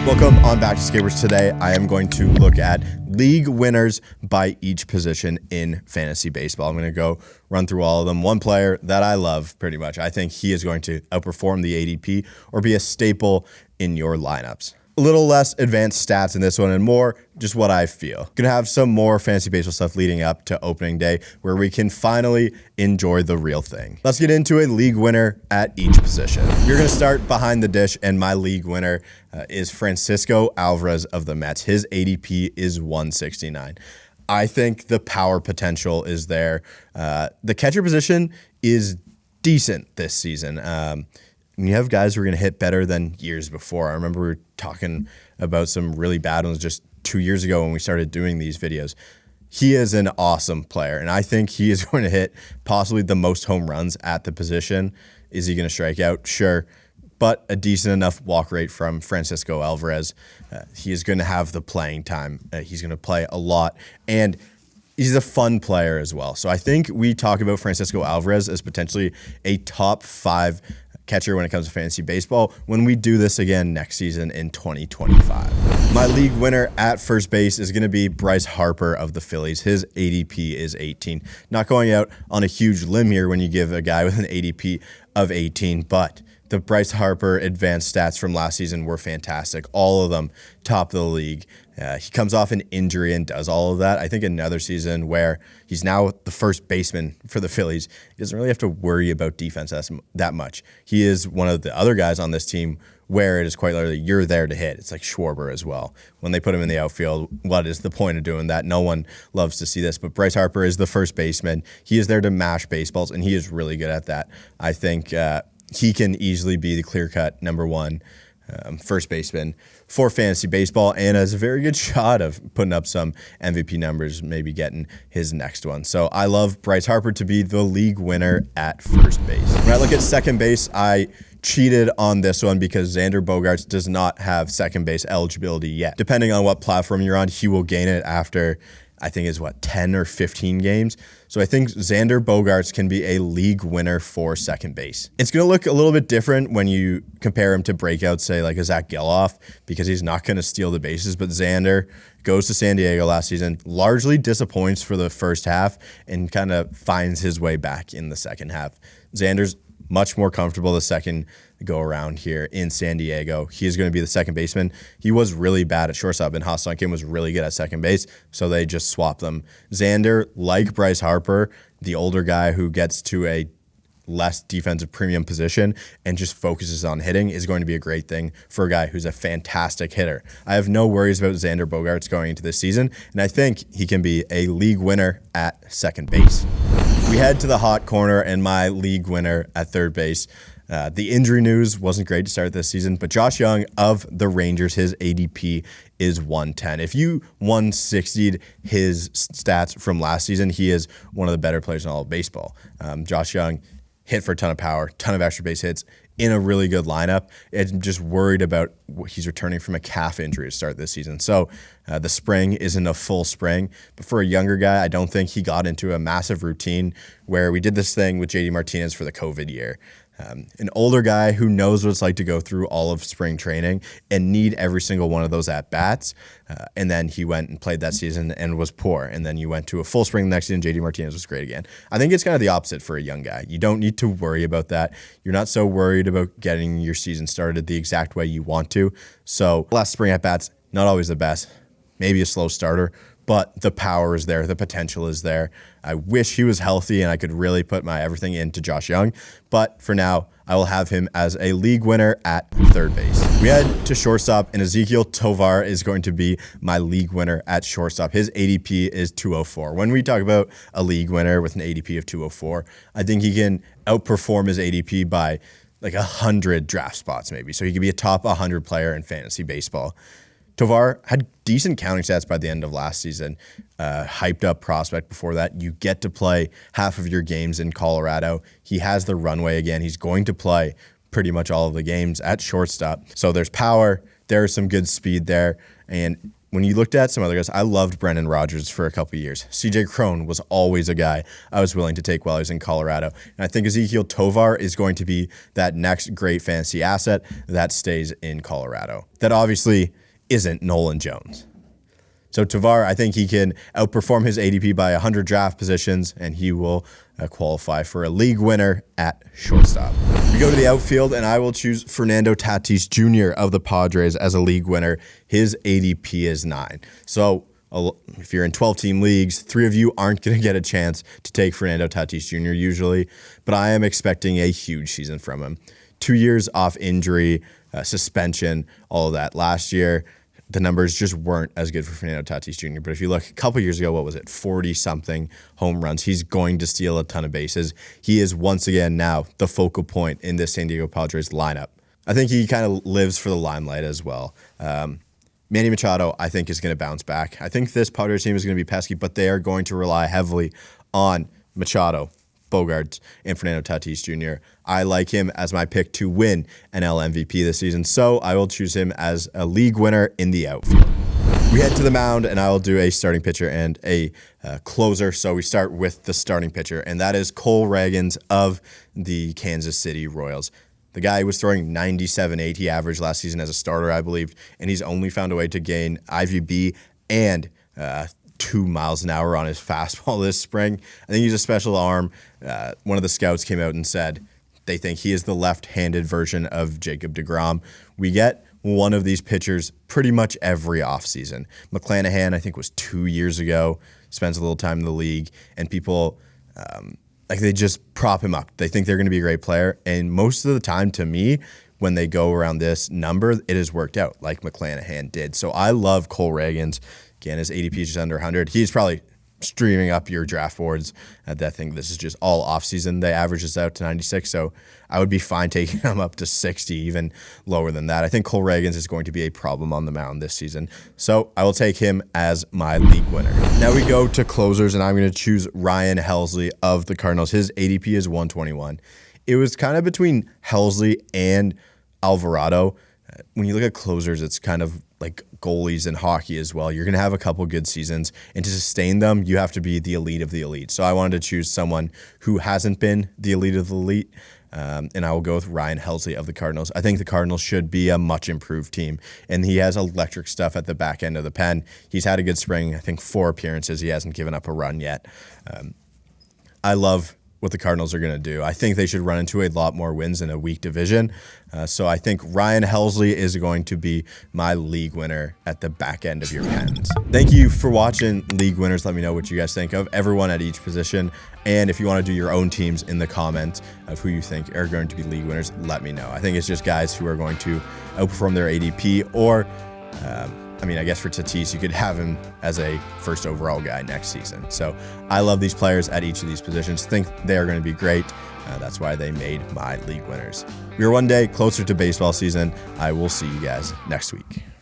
Welcome on Back to Skateboards. Today, I am going to look at league winners by each position in fantasy baseball. I'm going to go run through all of them. One player that I love pretty much. I think he is going to outperform the ADP or be a staple in your lineups. A little less advanced stats in this one and more just what I feel. Gonna have some more fantasy baseball stuff leading up to opening day where we can finally enjoy the real thing. Let's get into a league winner at each position. You're gonna start behind the dish, and my league winner is Francisco Alvarez of the Mets. His ADP is 169. I think the power potential is there. The catcher position is decent this season. You have guys who are going to hit better than years before. I remember we were talking about some really bad ones just 2 years ago when we started doing these videos. He is an awesome player, and I think he is going to hit possibly the most home runs at the position. Is he going to strike out? Sure. But a decent enough walk rate from Francisco Alvarez. He is going to have the playing time. He's going to play a lot, and he's a fun player as well. So I think we talk about Francisco Alvarez as potentially a top 5 catcher when it comes to fantasy baseball when we do this again next season in 2025. My league winner at first base is going to be Bryce Harper of the Phillies. His ADP is 18. Not going out on a huge limb here when you give a guy with an ADP of 18, but the Bryce Harper advanced stats from last season were fantastic. All of them top of the league. He comes off an injury and does all of that. I think another season where he's now the first baseman for the Phillies, he doesn't really have to worry about defense that much. He is one of the other guys on this team where it is quite literally you're there to hit. It's like Schwarber as well. When they put him in the outfield, what is the point of doing that? No one loves to see this, but Bryce Harper is the first baseman. He is there to mash baseballs, and he is really good at that. I think he can easily be the clear-cut number one first baseman for fantasy baseball, and has a very good shot of putting up some MVP numbers, maybe getting his next one. So I love Bryce Harper to be the league winner at first base. When I look at second base, I cheated on this one because Xander Bogarts does not have second base eligibility yet. Depending on what platform you're on, he will gain it after I think is 10 or 15 games. So I think Xander Bogarts can be a league winner for second base. It's going to look a little bit different when you compare him to breakouts, say like a Zach Geloff, because he's not going to steal the bases. But Xander goes to San Diego last season, largely disappoints for the first half, and kind of finds his way back in the second half. Xander's much more comfortable the second go around here in San Diego. He is going to be the second baseman. He was really bad at shortstop, and Ha-Seong was really good at second base, so they just swapped them. Xander, like Bryce Harper, the older guy who gets to a less defensive premium position and just focuses on hitting, is going to be a great thing for a guy who's a fantastic hitter. I have no worries about Xander Bogarts going into this season, and I think he can be a league winner at second base. We head to the hot corner and my league winner at third base. The injury news wasn't great to start this season, but Josh Young of the Rangers, his ADP is 110. If you 160'd his stats from last season, he is one of the better players in all of baseball. Josh Young hit for a ton of power, ton of extra base hits in a really good lineup. I'm just worried about he's returning from a calf injury to start this season. So the spring isn't a full spring, but for a younger guy, I don't think he got into a massive routine where we did this thing with JD Martinez for the COVID year. An older guy who knows what it's like to go through all of spring training and need every single one of those at-bats. And then he went and played that season and was poor. And then you went to a full spring the next season, JD Martinez was great again. I think it's kind of the opposite for a young guy. You don't need to worry about that. You're not so worried about getting your season started the exact way you want to. So last spring at-bats, not always the best. Maybe a slow starter, but the power is there. The potential is there. I wish he was healthy and I could really put my everything into Josh Young. But for now, I will have him as a league winner at third base. We head to shortstop, and Ezekiel Tovar is going to be my league winner at shortstop. His ADP is 204. When we talk about a league winner with an ADP of 204, I think he can outperform his ADP by like 100 draft spots maybe. So he could be a top 100 player in fantasy baseball. Tovar had decent counting stats by the end of last season. Hyped up prospect before that. You get to play half of your games in Colorado. He has the runway again. He's going to play pretty much all of the games at shortstop. So there's power. There's some good speed there. And when you looked at some other guys, I loved Brendan Rodgers for a couple of years. CJ Cron was always a guy I was willing to take while I was in Colorado. And I think Ezekiel Tovar is going to be that next great fantasy asset that stays in Colorado. That obviously isn't Nolan Jones. So Tovar, I think he can outperform his ADP by 100 draft positions, and he will qualify for a league winner at shortstop. We go to the outfield, and I will choose Fernando Tatis Jr. of the Padres as a league winner. His ADP is 9. So if you're in 12-team leagues, 3 of you aren't going to get a chance to take Fernando Tatis Jr. usually, but I am expecting a huge season from him. 2 years off injury, suspension, all of that. Last year, the numbers just weren't as good for Fernando Tatis Jr. But if you look a couple years ago, what was it, 40-something home runs. He's going to steal a ton of bases. He is once again now the focal point in this San Diego Padres lineup. I think he kind of lives for the limelight as well. Manny Machado, I think, is going to bounce back. I think this Padres team is going to be pesky, but they are going to rely heavily on Machado, Bogarts, and Fernando Tatis Jr. I like him as my pick to win NL MVP this season, so I will choose him as a league winner in the outfield. We head to the mound, and I will do a starting pitcher and a closer. So we start with the starting pitcher, and that is Cole Ragin of the Kansas City Royals. The guy was throwing 97.8 average last season as a starter, I believe, and he's only found a way to gain IVB and 2 miles an hour on his fastball this spring. I think he's a special arm. One of the scouts came out and said they think he is the left-handed version of Jacob deGrom. We get one of these pitchers pretty much every offseason. McClanahan, I think, was 2 years ago, spends a little time in the league, and people they just prop him up. They think they're going to be a great player, and most of the time, to me, when they go around this number, it has worked out like McClanahan did. So I love Cole Ragin. Again, his ADP is just under 100. He's probably streaming up your draft boards. I think this is just all offseason. They average this out to 96, so I would be fine taking him up to 60, even lower than that. I think Cole Ragin is going to be a problem on the mound this season, so I will take him as my league winner. Now we go to closers, and I'm going to choose Ryan Hesley of the Cardinals. His ADP is 121. It was kind of between Hesley and Alvarado. When you look at closers, it's kind of like goalies in hockey as well. You're going to have a couple good seasons, and to sustain them, you have to be the elite of the elite. So I wanted to choose someone who hasn't been the elite of the elite, and I will go with Ryan Hesley of the Cardinals. I think the Cardinals should be a much improved team, and he has electric stuff at the back end of the pen. He's had a good spring. I think 4 appearances. He hasn't given up a run yet. I love what the Cardinals are going to do. I think they should run into a lot more wins in a weak division. So I think Ryan Hesley is going to be my league winner at the back end of your pens. Thank you for watching League Winners. Let me know what you guys think of everyone at each position. And if you want to do your own teams in the comments of who you think are going to be league winners, let me know. I think it's just guys who are going to outperform their ADP, or I guess for Tatis, you could have him as a first overall guy next season. So I love these players at each of these positions. Think they are going to be great. That's why they made my league winners. We are one day closer to baseball season. I will see you guys next week.